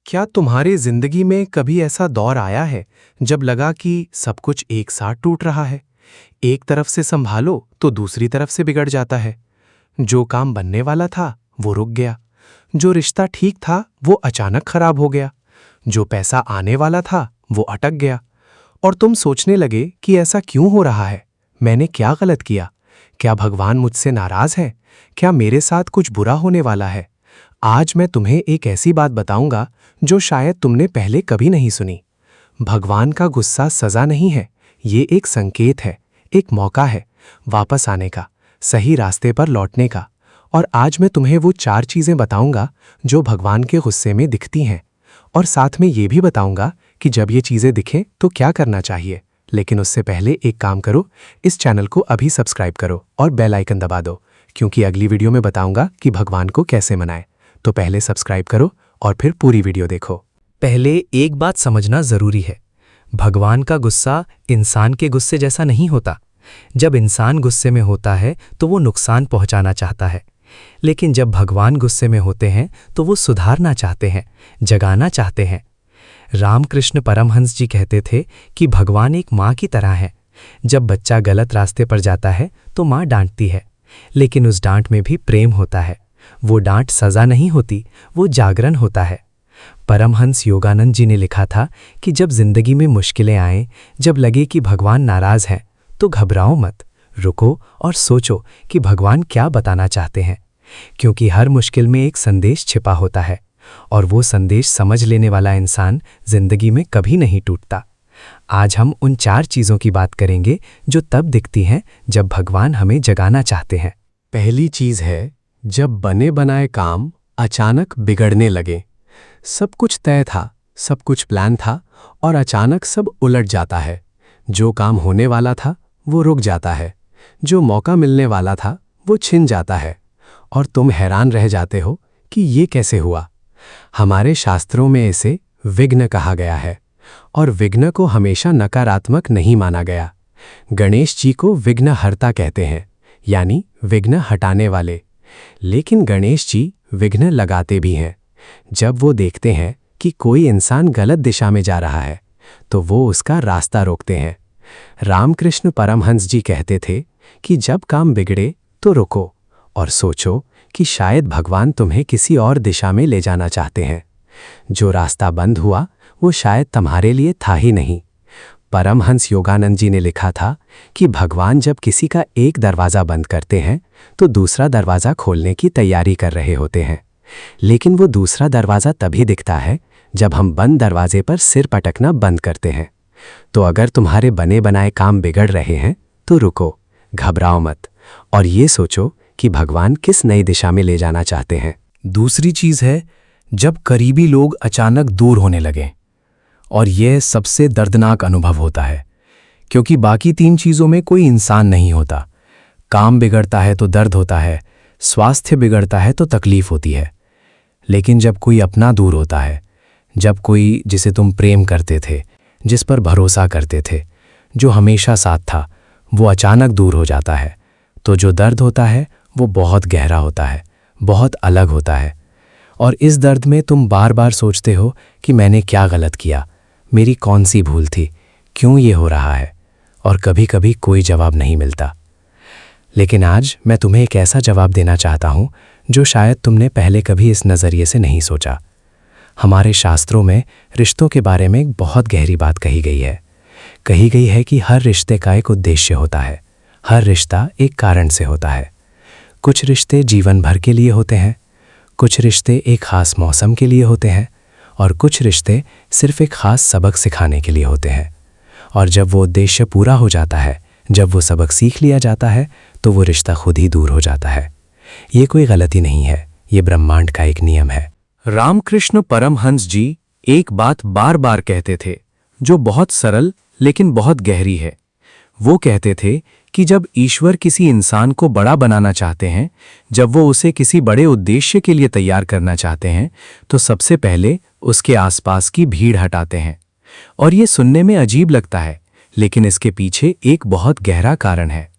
क्या तुम्हारे जिंदगी में कभी ऐसा दौर आया है जब लगा कि सब कुछ एक साथ टूट रहा है? एक तरफ से संभालो तो दूसरी तरफ से बिगड़ जाता है। जो काम बनने वाला था वो रुक गया, जो रिश्ता ठीक था वो अचानक खराब हो गया, जो पैसा आने वाला था वो अटक गया। और तुम सोचने लगे कि ऐसा क्यों हो रहा है? मैंने क्या गलत किया? क्या भगवान मुझसे नाराज है? क्या मेरे साथ कुछ बुरा होने वाला है? आज मैं तुम्हें एक ऐसी बात बताऊंगा जो शायद तुमने पहले कभी नहीं सुनी। भगवान का गुस्सा सजा नहीं है, ये एक संकेत है, एक मौका है वापस आने का, सही रास्ते पर लौटने का। और आज मैं तुम्हें वो 4 चीजें बताऊंगा जो भगवान के गुस्से में दिखती हैं, और साथ में ये भी बताऊंगा कि जब ये चीजें दिखें तो क्या करना चाहिए। लेकिन उससे पहले एक काम करो, इस चैनल को अभी सब्सक्राइब करो और बेल आइकन दबा दो, क्योंकि अगली वीडियो में बताऊंगा कि भगवान को कैसे मनाएं। तो पहले सब्सक्राइब करो और फिर पूरी वीडियो देखो। पहले एक बात समझना जरूरी है, भगवान का गुस्सा इंसान के गुस्से जैसा नहीं होता। जब इंसान गुस्से में होता है तो वो नुकसान पहुंचाना चाहता है, लेकिन जब भगवान गुस्से में होते हैं तो वो सुधारना चाहते हैं, जगाना चाहते हैं। रामकृष्ण परमहंस जी कहते थे कि भगवान एक माँ की तरह है। जब बच्चा गलत रास्ते पर जाता है तो माँ डांटती है, लेकिन उस डांट में भी प्रेम होता है। वो डांट सजा नहीं होती, वो जागरण होता है। परमहंस योगानंद जी ने लिखा था कि जब जिंदगी में मुश्किलें आएं, जब लगे कि भगवान नाराज हैं, तो घबराओ मत, रुको और सोचो कि भगवान क्या बताना चाहते हैं। क्योंकि हर मुश्किल में एक संदेश छिपा होता है, और वो संदेश समझ लेने वाला इंसान जिंदगी में कभी नहीं टूटता। आज हम उन 4 चीज़ों की बात करेंगे जो तब दिखती हैं जब भगवान हमें जगाना चाहते हैं। पहली चीज है, जब बने बनाए काम अचानक बिगड़ने लगे। सब कुछ तय था, सब कुछ प्लान था, और अचानक सब उलट जाता है। जो काम होने वाला था वो रुक जाता है, जो मौका मिलने वाला था वो छिन जाता है, और तुम हैरान रह जाते हो कि ये कैसे हुआ। हमारे शास्त्रों में इसे विघ्न कहा गया है, और विघ्न को हमेशा नकारात्मक नहीं माना गया। गणेश जी को विघ्नहर्ता कहते हैं, यानी विघ्न हटाने वाले। लेकिन गणेश जी विघ्न लगाते भी हैं। जब वो देखते हैं कि कोई इंसान गलत दिशा में जा रहा है तो वो उसका रास्ता रोकते हैं। रामकृष्ण परमहंस जी कहते थे कि जब काम बिगड़े तो रुको और सोचो कि शायद भगवान तुम्हें किसी और दिशा में ले जाना चाहते हैं। जो रास्ता बंद हुआ वो शायद तुम्हारे लिए था ही नहीं। परमहंस योगानंद जी ने लिखा था कि भगवान जब किसी का एक दरवाज़ा बंद करते हैं तो दूसरा दरवाज़ा खोलने की तैयारी कर रहे होते हैं। लेकिन वो दूसरा दरवाज़ा तभी दिखता है जब हम बंद दरवाजे पर सिर पटकना बंद करते हैं। तो अगर तुम्हारे बने बनाए काम बिगड़ रहे हैं तो रुको, घबराओ मत, और ये सोचो कि भगवान किस नई दिशा में ले जाना चाहते हैं। दूसरी चीज़ है, जब करीबी लोग अचानक दूर होने लगें। और यह सबसे दर्दनाक अनुभव होता है, क्योंकि बाकी 3 चीज़ों में कोई इंसान नहीं होता। काम बिगड़ता है तो दर्द होता है, स्वास्थ्य बिगड़ता है तो तकलीफ होती है। लेकिन जब कोई अपना दूर होता है, जब कोई जिसे तुम प्रेम करते थे, जिस पर भरोसा करते थे, जो हमेशा साथ था, वो अचानक दूर हो जाता है, तो जो दर्द होता है वो बहुत गहरा होता है, बहुत अलग होता है। और इस दर्द में तुम बार बार सोचते हो कि मैंने क्या गलत किया, मेरी कौन सी भूल थी, क्यों ये हो रहा है, और कभी कभी कोई जवाब नहीं मिलता। लेकिन आज मैं तुम्हें एक ऐसा जवाब देना चाहता हूँ जो शायद तुमने पहले कभी इस नज़रिए से नहीं सोचा। हमारे शास्त्रों में रिश्तों के बारे में एक बहुत गहरी बात कही गई है। कही गई है कि हर रिश्ते का एक उद्देश्य होता है, हर रिश्ता एक कारण से होता है। कुछ रिश्ते जीवन भर के लिए होते हैं, कुछ रिश्ते एक ख़ास मौसम के लिए होते हैं, और कुछ रिश्ते सिर्फ एक ख़ास सबक सिखाने के लिए होते हैं। और जब वो उद्देश्य पूरा हो जाता है, जब वो सबक सीख लिया जाता है, तो वो रिश्ता खुद ही दूर हो जाता है। ये कोई गलती नहीं है, ये ब्रह्मांड का एक नियम है। रामकृष्ण परमहंस जी एक बात बार बार कहते थे जो बहुत सरल लेकिन बहुत गहरी है। वो कहते थे कि जब ईश्वर किसी इंसान को बड़ा बनाना चाहते हैं, जब वो उसे किसी बड़े उद्देश्य के लिए तैयार करना चाहते हैं, तो सबसे पहले उसके आसपास की भीड़ हटाते हैं। और ये सुनने में अजीब लगता है, लेकिन इसके पीछे एक बहुत गहरा कारण है।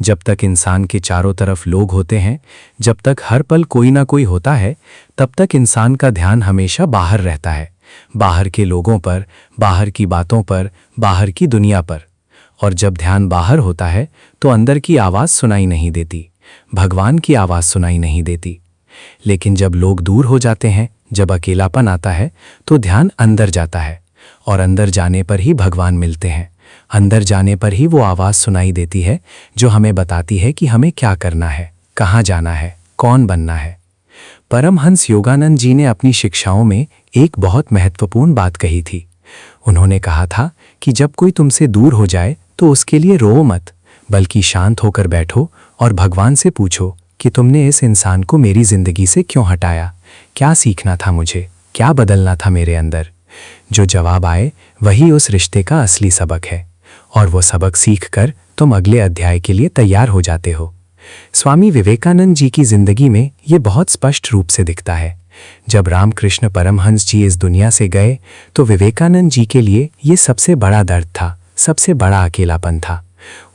जब तक इंसान के चारों तरफ लोग होते हैं, जब तक हर पल कोई ना कोई होता है, तब तक इंसान का ध्यान हमेशा बाहर रहता है, बाहर के लोगों पर, बाहर की बातों पर, बाहर की दुनिया पर। और जब ध्यान बाहर होता है तो अंदर की आवाज़ सुनाई नहीं देती, भगवान की आवाज़ सुनाई नहीं देती। लेकिन जब लोग दूर हो जाते हैं, जब अकेलापन आता है, तो ध्यान अंदर जाता है, और अंदर जाने पर ही भगवान मिलते हैं। अंदर जाने पर ही वो आवाज़ सुनाई देती है जो हमें बताती है कि हमें क्या करना है, कहाँ जाना है, कौन बनना है। परमहंस योगानंद जी ने अपनी शिक्षाओं में एक बहुत महत्वपूर्ण बात कही थी। उन्होंने कहा था कि जब कोई तुमसे दूर हो जाए तो उसके लिए रो मत, बल्कि शांत होकर बैठो और भगवान से पूछो कि तुमने इस इंसान को मेरी जिंदगी से क्यों हटाया, क्या सीखना था मुझे, क्या बदलना था मेरे अंदर। जो जवाब आए वही उस रिश्ते का असली सबक है, और वो सबक सीखकर तुम अगले अध्याय के लिए तैयार हो जाते हो। स्वामी विवेकानंद जी की जिंदगी में ये बहुत स्पष्ट रूप से दिखता है। जब रामकृष्ण परमहंस जी इस दुनिया से गए तो विवेकानंद जी के लिए ये सबसे बड़ा दर्द था, सबसे बड़ा अकेलापन था।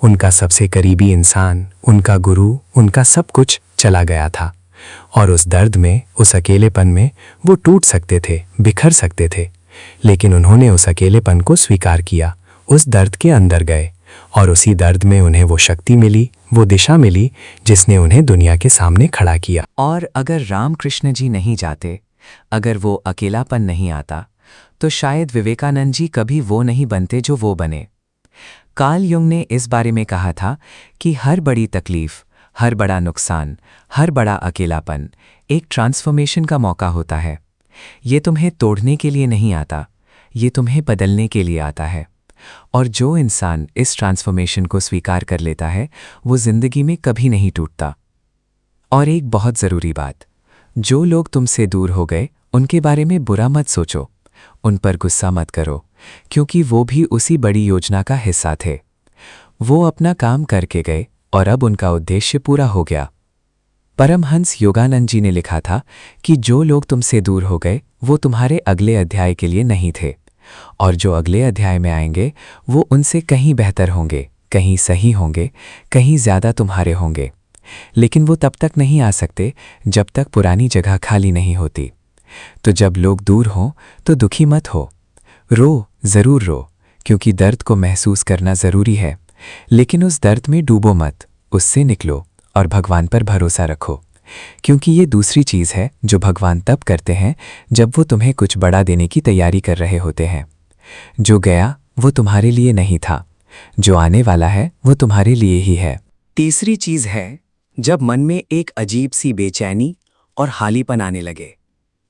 उनका सबसे करीबी इंसान, उनका गुरु, उनका सब कुछ चला गया था, और उस दर्द में, उस अकेलेपन में वो टूट सकते थे, बिखर सकते थे। लेकिन उन्होंने उस अकेलेपन को स्वीकार किया, उस दर्द के अंदर गए, और उसी दर्द में उन्हें वो शक्ति मिली, वो दिशा मिली जिसने उन्हें दुनिया के सामने खड़ा किया। और अगर रामकृष्ण जी नहीं जाते, अगर वो अकेलापन नहीं आता, तो शायद विवेकानंद जी कभी वो नहीं बनते जो वो बने। कार्ल युंग ने इस बारे में कहा था कि हर बड़ी तकलीफ, हर बड़ा नुकसान, हर बड़ा अकेलापन एक ट्रांसफॉर्मेशन का मौका होता है। ये तुम्हें तोड़ने के लिए नहीं आता, ये तुम्हें बदलने के लिए आता है। और जो इंसान इस ट्रांसफॉर्मेशन को स्वीकार कर लेता है, वो जिंदगी में कभी नहीं टूटता। और एक बहुत ज़रूरी बात, जो लोग तुमसे दूर हो गए उनके बारे में बुरा मत सोचो, उन पर गुस्सा मत करो, क्योंकि वो भी उसी बड़ी योजना का हिस्सा थे। वो अपना काम करके गए और अब उनका उद्देश्य पूरा हो गया। परमहंस योगानंद जी ने लिखा था कि जो लोग तुमसे दूर हो गए वो तुम्हारे अगले अध्याय के लिए नहीं थे, और जो अगले अध्याय में आएंगे वो उनसे कहीं बेहतर होंगे, कहीं सही होंगे, कहीं ज़्यादा तुम्हारे होंगे। लेकिन वो तब तक नहीं आ सकते जब तक पुरानी जगह खाली नहीं होती। तो जब लोग दूर हों तो दुखी मत हो, रो, ज़रूर रो, क्योंकि दर्द को महसूस करना ज़रूरी है, लेकिन उस दर्द में डूबो मत, उससे निकलो और भगवान पर भरोसा रखो, क्योंकि ये दूसरी चीज़ है जो भगवान तब करते हैं जब वो तुम्हें कुछ बड़ा देने की तैयारी कर रहे होते हैं। जो गया वो तुम्हारे लिए नहीं था, जो आने वाला है वो तुम्हारे लिए ही है। तीसरी चीज़ है जब मन में एक अजीब सी बेचैनी और हालीपन आने लगे,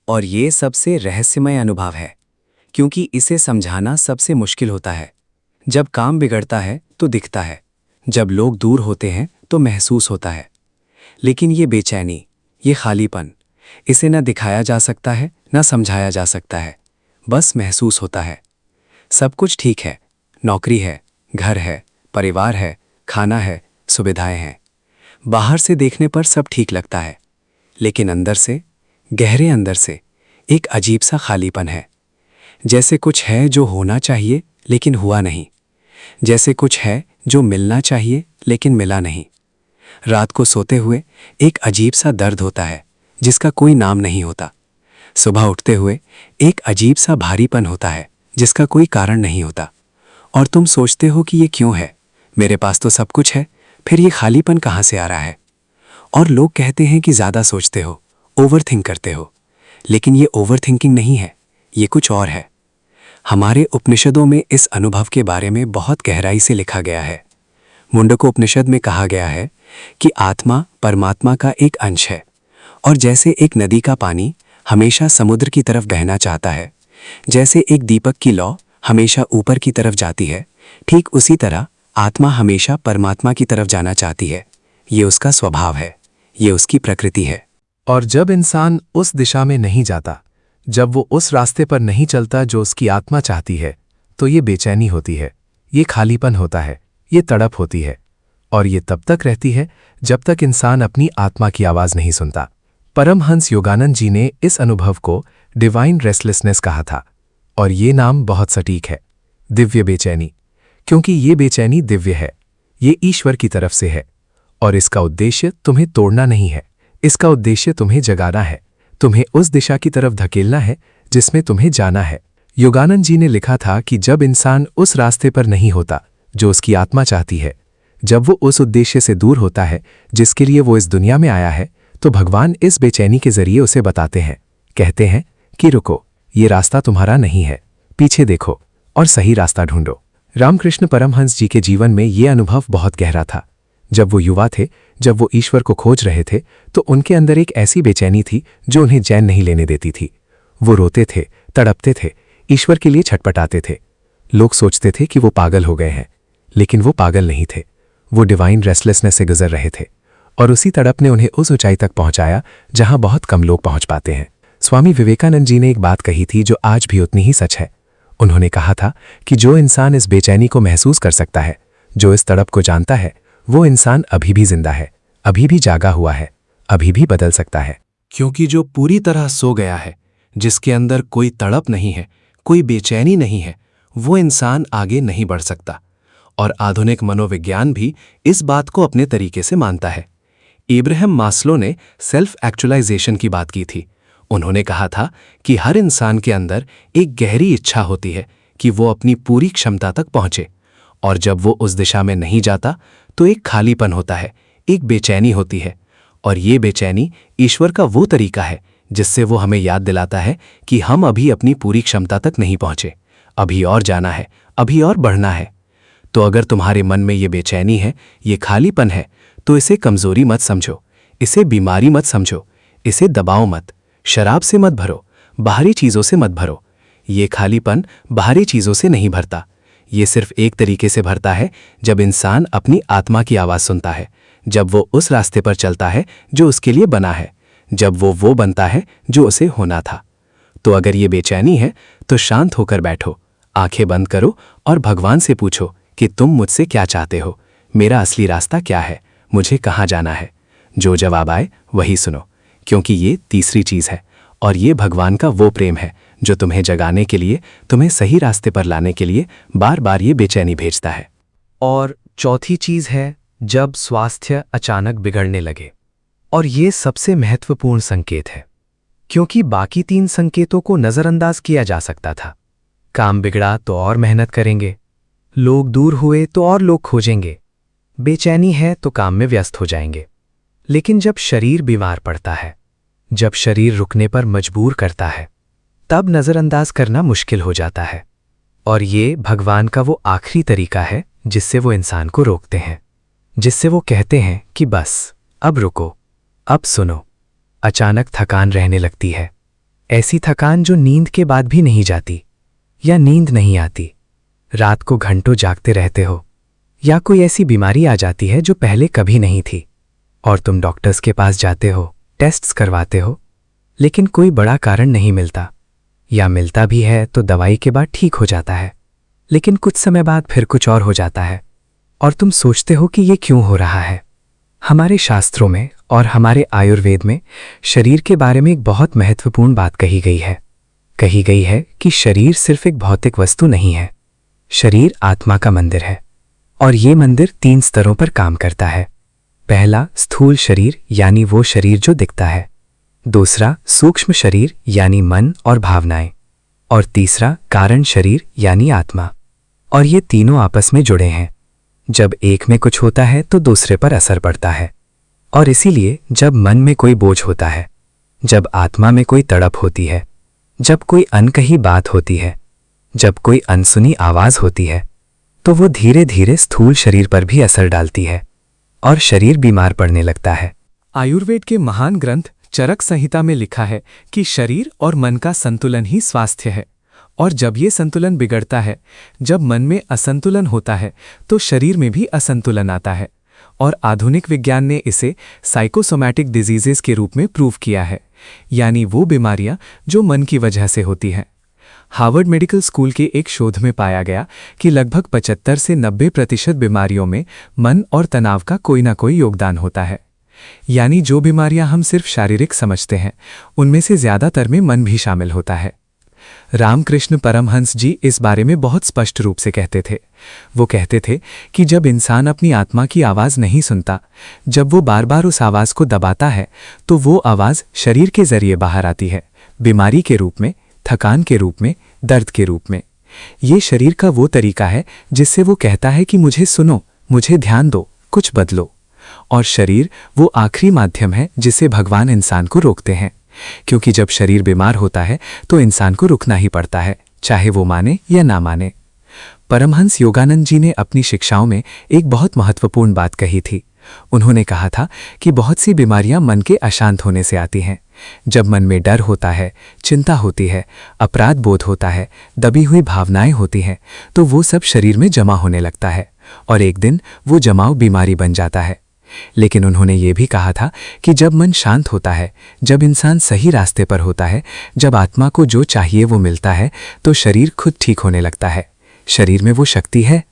और ये सबसे रहस्यमय अनुभव है, क्योंकि इसे समझाना सबसे मुश्किल होता है। जब काम बिगड़ता है तो दिखता है, जब लोग दूर होते हैं तो महसूस होता है। लेकिन ये बेचैनी, ये खालीपन, इसे न दिखाया जा सकता है, न समझाया जा सकता है, बस महसूस होता है। सब कुछ ठीक है, नौकरी है, घर है, परिवार है, खाना है, सुविधाएं हैं। बाहर से देखने पर सब ठीक लगता है, लेकिन अंदर से, गहरे अंदर से एक अजीब सा खालीपन है। जैसे कुछ है जो होना चाहिए लेकिन हुआ नहीं, जैसे कुछ है जो मिलना चाहिए लेकिन मिला नहीं। रात को सोते हुए एक अजीब सा दर्द होता है जिसका कोई नाम नहीं होता। सुबह उठते हुए एक अजीब सा भारीपन होता है जिसका कोई कारण नहीं होता, और तुम सोचते हो कि ये क्यों है, मेरे पास तो सब कुछ है, फिर ये खालीपन कहाँ से आ रहा है। और लोग कहते हैं कि ज़्यादा सोचते हो, ओवरथिंक करते हो, लेकिन ये ओवरथिंकिंग नहीं है, ये कुछ और है। हमारे उपनिषदों में इस अनुभव के बारे में बहुत गहराई से लिखा गया है। मुंडको उपनिषद में कहा गया है कि आत्मा परमात्मा का एक अंश है, और जैसे एक नदी का पानी हमेशा समुद्र की तरफ बहना चाहता है, जैसे एक दीपक की लौ हमेशा ऊपर की तरफ जाती है, ठीक उसी तरह आत्मा हमेशा परमात्मा की तरफ जाना चाहती है। ये उसका स्वभाव है, ये उसकी प्रकृति है। और जब इंसान उस दिशा में नहीं जाता, जब वो उस रास्ते पर नहीं चलता जो उसकी आत्मा चाहती है, तो ये बेचैनी होती है, ये खालीपन होता है, ये तड़प होती है, और ये तब तक रहती है जब तक इंसान अपनी आत्मा की आवाज़ नहीं सुनता। परमहंस योगानंद जी ने इस अनुभव को डिवाइन रेस्टलेसनेस कहा था, और ये नाम बहुत सटीक है, दिव्य बेचैनी, क्योंकि ये बेचैनी दिव्य है, ये ईश्वर की तरफ से है, और इसका उद्देश्य तुम्हें तोड़ना नहीं है, इसका उद्देश्य तुम्हें जगाना है, तुम्हें उस दिशा की तरफ धकेलना है जिसमें तुम्हें जाना है। योगानंद जी ने लिखा था कि जब इंसान उस रास्ते पर नहीं होता जो उसकी आत्मा चाहती है, जब वो उस उद्देश्य से दूर होता है जिसके लिए वो इस दुनिया में आया है, तो भगवान इस बेचैनी के जरिए उसे बताते हैं, कहते हैं कि रुको, ये रास्ता तुम्हारा नहीं है, पीछे देखो और सही रास्ता ढूंढो। रामकृष्ण परमहंस जी के जीवन में ये अनुभव बहुत गहरा था। जब वो युवा थे, जब वो ईश्वर को खोज रहे थे, तो उनके अंदर एक ऐसी बेचैनी थी जो उन्हें चैन नहीं लेने देती थी। वो रोते थे, तड़पते थे, ईश्वर के लिए छटपटाते थे। लोग सोचते थे कि वो पागल हो गए हैं, लेकिन वो पागल नहीं थे। वो डिवाइन रेस्टलेसनेस से गुजर रहे थे और उसी तड़प ने उन्हें उस ऊंचाई तक पहुंचाया जहां बहुत कम लोग पहुंच पाते हैं। स्वामी विवेकानंद जी ने एक बात कही थी जो आज भी उतनी ही सच है। उन्होंने कहा था कि जो इंसान इस बेचैनी को महसूस कर सकता है, जो इस तड़प को जानता है, वो इंसान अभी भी जिंदा है, अभी भी जागा हुआ है, अभी भी बदल सकता है। क्योंकि जो पूरी तरह सो गया है, जिसके अंदर कोई तड़प नहीं है, कोई बेचैनी नहीं है, वो इंसान आगे नहीं बढ़ सकता। और आधुनिक मनोविज्ञान भी इस बात को अपने तरीके से मानता है। इब्राहिम मास्लो ने सेल्फ एक्चुअलाइजेशन की बात की थी। उन्होंने कहा था कि हर इंसान के अंदर एक गहरी इच्छा होती है कि वो अपनी पूरी क्षमता तक पहुंचे, और जब वो उस दिशा में नहीं जाता तो एक खालीपन होता है, एक बेचैनी होती है। और ये बेचैनी ईश्वर का वो तरीका है जिससे वो हमें याद दिलाता है कि हम अभी अपनी पूरी क्षमता तक नहीं पहुंचे, अभी और जाना है, अभी और बढ़ना है। तो अगर तुम्हारे मन में ये बेचैनी है, ये खालीपन है, तो इसे कमजोरी मत समझो, इसे बीमारी मत समझो, इसे दबाओ मत, शराब से मत भरो, बाहरी चीजों से मत भरो। ये खालीपन बाहरी चीजों से नहीं भरता, ये सिर्फ एक तरीके से भरता है जब इंसान अपनी आत्मा की आवाज सुनता है, जब वो उस रास्ते पर चलता है जो उसके लिए बना है, जब वो बनता है जो उसे होना था। तो अगर ये बेचैनी है तो शांत होकर बैठो, आंखें बंद करो और भगवान से पूछो कि तुम मुझसे क्या चाहते हो, मेरा असली रास्ता क्या है, मुझे कहाँ जाना है। जो जवाब आए वही सुनो, क्योंकि ये तीसरी चीज है, और ये भगवान का वो प्रेम है जो तुम्हें जगाने के लिए, तुम्हें सही रास्ते पर लाने के लिए बार बार ये बेचैनी भेजता है। और चौथी चीज है जब स्वास्थ्य अचानक बिगड़ने लगे। और ये सबसे महत्वपूर्ण संकेत है, क्योंकि बाकी तीन संकेतों को नजरअंदाज किया जा सकता था। काम बिगड़ा तो और मेहनत करेंगे, लोग दूर हुए तो और लोग खोजेंगे, बेचैनी है तो काम में व्यस्त हो जाएंगे। लेकिन जब शरीर बीमार पड़ता है, जब शरीर रुकने पर मजबूर करता है, तब नजरअंदाज करना मुश्किल हो जाता है। और ये भगवान का वो आखिरी तरीका है जिससे वो इंसान को रोकते हैं, जिससे वो कहते हैं कि बस अब रुको, अब सुनो। अचानक थकान रहने लगती है, ऐसी थकान जो नींद के बाद भी नहीं जाती, या नींद नहीं आती, रात को घंटों जागते रहते हो, या कोई ऐसी बीमारी आ जाती है जो पहले कभी नहीं थी, और तुम डॉक्टर्स के पास जाते हो, टेस्ट्स करवाते हो, लेकिन कोई बड़ा कारण नहीं मिलता, या मिलता भी है तो दवाई के बाद ठीक हो जाता है, लेकिन कुछ समय बाद फिर कुछ और हो जाता है, और तुम सोचते हो कि ये क्यों हो रहा है। हमारे शास्त्रों में और हमारे आयुर्वेद में शरीर के बारे में एक बहुत महत्वपूर्ण बात कही गई है। कही गई है कि शरीर सिर्फ एक भौतिक वस्तु नहीं है, शरीर आत्मा का मंदिर है, और ये मंदिर 3 स्तरों पर काम करता है। पहला स्थूल शरीर यानी वो शरीर जो दिखता है, दूसरा सूक्ष्म शरीर यानी मन और भावनाएं, और तीसरा कारण शरीर यानी आत्मा। और ये तीनों आपस में जुड़े हैं। जब एक में कुछ होता है तो दूसरे पर असर पड़ता है, और इसीलिए जब मन में कोई बोझ होता है, जब आत्मा में कोई तड़प होती है, जब कोई अनकही बात होती है, जब कोई अनसुनी आवाज होती है, तो वो धीरे धीरे स्थूल शरीर पर भी असर डालती है और शरीर बीमार पड़ने लगता है। आयुर्वेद के महान ग्रंथ चरक संहिता में लिखा है कि शरीर और मन का संतुलन ही स्वास्थ्य है, और जब ये संतुलन बिगड़ता है, जब मन में असंतुलन होता है, तो शरीर में भी असंतुलन आता है। और आधुनिक विज्ञान ने इसे साइकोसोमैटिक डिजीजेस के रूप में प्रूव किया है, यानी वो बीमारियां जो मन की वजह से होती हैं। हार्वर्ड मेडिकल स्कूल के एक शोध में पाया गया कि लगभग 75 से 90% बीमारियों में मन और तनाव का कोई ना कोई योगदान होता है। यानी जो बीमारियां हम सिर्फ शारीरिक समझते हैं, उनमें से ज्यादातर में मन भी शामिल होता है। रामकृष्ण परमहंस जी इस बारे में बहुत स्पष्ट रूप से कहते थे। वो कहते थे कि जब इंसान अपनी आत्मा की आवाज़ नहीं सुनता, जब वो बार बार उस आवाज़ को दबाता है, तो वो आवाज़ शरीर के जरिए बाहर आती है, बीमारी के रूप में, थकान के रूप में, दर्द के रूप में। ये शरीर का वो तरीका है जिससे वो कहता है कि मुझे सुनो, मुझे ध्यान दो, कुछ बदलो। और शरीर वो आखिरी माध्यम है जिससे भगवान इंसान को रोकते हैं, क्योंकि जब शरीर बीमार होता है तो इंसान को रुकना ही पड़ता है, चाहे वो माने या ना माने। परमहंस योगानंद जी ने अपनी शिक्षाओं में एक बहुत महत्वपूर्ण बात कही थी। उन्होंने कहा था कि बहुत सी बीमारियां मन के अशांत होने से आती हैं। जब मन में डर होता है, चिंता होती है, अपराध बोध होता है, दबी हुई भावनाएं होती हैं, तो वो सब शरीर में जमा होने लगता है और एक दिन वो जमाव बीमारी बन जाता है। लेकिन उन्होंने ये भी कहा था कि जब मन शांत होता है, जब इंसान सही रास्ते पर होता है, जब आत्मा को जो चाहिए वो मिलता है, तो शरीर खुद ठीक होने लगता है। शरीर में वो शक्ति है,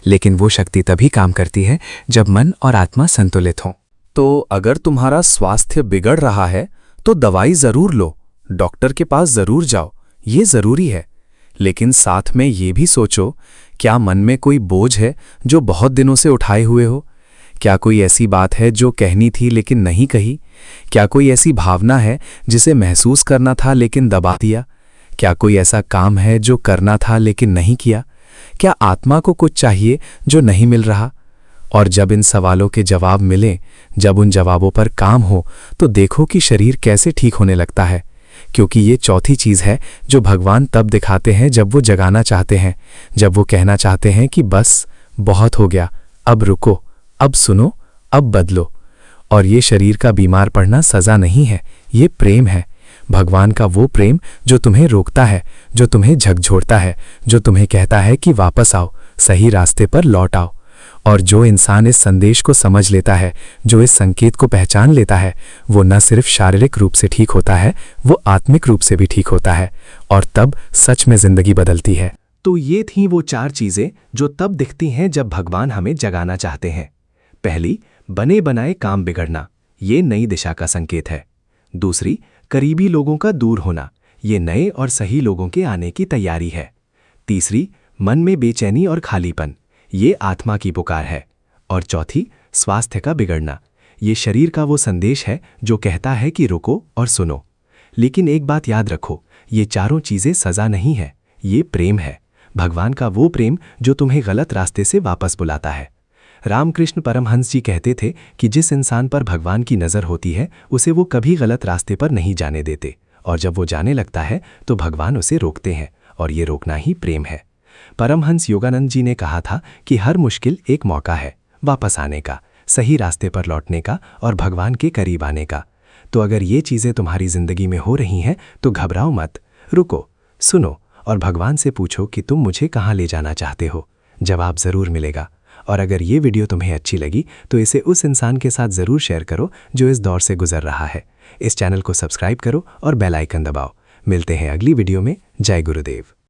लेकिन वो शक्ति तभी काम करती है जब मन और आत्मा संतुलित हों। तो अगर तुम्हारा स्वास्थ्य बिगड़ रहा है तो दवाई जरूर लो, डॉक्टर के पास जरूर जाओ, ये जरूरी है। लेकिन साथ में ये भी सोचो, क्या मन में कोई बोझ है जो बहुत दिनों से उठाए हुए हो? क्या कोई ऐसी बात है जो कहनी थी लेकिन नहीं कही? क्या कोई ऐसी भावना है जिसे महसूस करना था लेकिन दबा दिया? क्या कोई ऐसा काम है जो करना था लेकिन नहीं किया? क्या आत्मा को कुछ चाहिए जो नहीं मिल रहा? और जब इन सवालों के जवाब मिलें, जब उन जवाबों पर काम हो, तो देखो कि शरीर कैसे ठीक होने लगता है। क्योंकि ये चौथी चीज़ है जो भगवान तब दिखाते हैं जब वो जगाना चाहते हैं, जब वो कहना चाहते हैं कि बस बहुत हो गया, अब रुको, अब सुनो, अब बदलो। और ये शरीर का बीमार पड़ना सज़ा नहीं है, ये प्रेम है। भगवान का वो प्रेम जो तुम्हें रोकता है, जो तुम्हें झकझोरता है, जो तुम्हें कहता है कि वापस आओ, सही रास्ते पर लौट आओ। और जो इंसान इस संदेश को समझ लेता है, जो इस संकेत को पहचान लेता है, वो न सिर्फ शारीरिक रूप से ठीक होता है, वो आत्मिक रूप से भी ठीक होता है, और तब सच में जिंदगी बदलती है। तो ये थीं वो 4 चीज़ें जो तब दिखती हैं जब भगवान हमें जगाना चाहते हैं। पहली, बने बनाए काम बिगड़ना, ये नई दिशा का संकेत है। दूसरी, करीबी लोगों का दूर होना, ये नए और सही लोगों के आने की तैयारी है। तीसरी, मन में बेचैनी और खालीपन, ये आत्मा की पुकार है। और चौथी, स्वास्थ्य का बिगड़ना, ये शरीर का वो संदेश है जो कहता है कि रुको और सुनो। लेकिन एक बात याद रखो, ये चारों चीज़ें सज़ा नहीं है, ये प्रेम है। भगवान का वो प्रेम जो तुम्हें गलत रास्ते से वापस बुलाता है। रामकृष्ण परमहंस जी कहते थे कि जिस इंसान पर भगवान की नज़र होती है, उसे वो कभी गलत रास्ते पर नहीं जाने देते, और जब वो जाने लगता है तो भगवान उसे रोकते हैं, और ये रोकना ही प्रेम है। परमहंस योगानंद जी ने कहा था कि हर मुश्किल एक मौका है वापस आने का, सही रास्ते पर लौटने का और भगवान के करीब आने का। तो अगर ये चीज़ें तुम्हारी ज़िंदगी में हो रही हैं तो घबराओ मत, रुको, सुनो और भगवान से पूछो कि तुम मुझे कहाँ ले जाना चाहते हो। जवाब ज़रूर मिलेगा। और अगर ये वीडियो तुम्हें अच्छी लगी तो इसे उस इंसान के साथ ज़रूर शेयर करो जो इस दौर से गुजर रहा है। इस चैनल को सब्सक्राइब करो और बेल आइकन दबाओ। मिलते हैं अगली वीडियो में। जय गुरुदेव।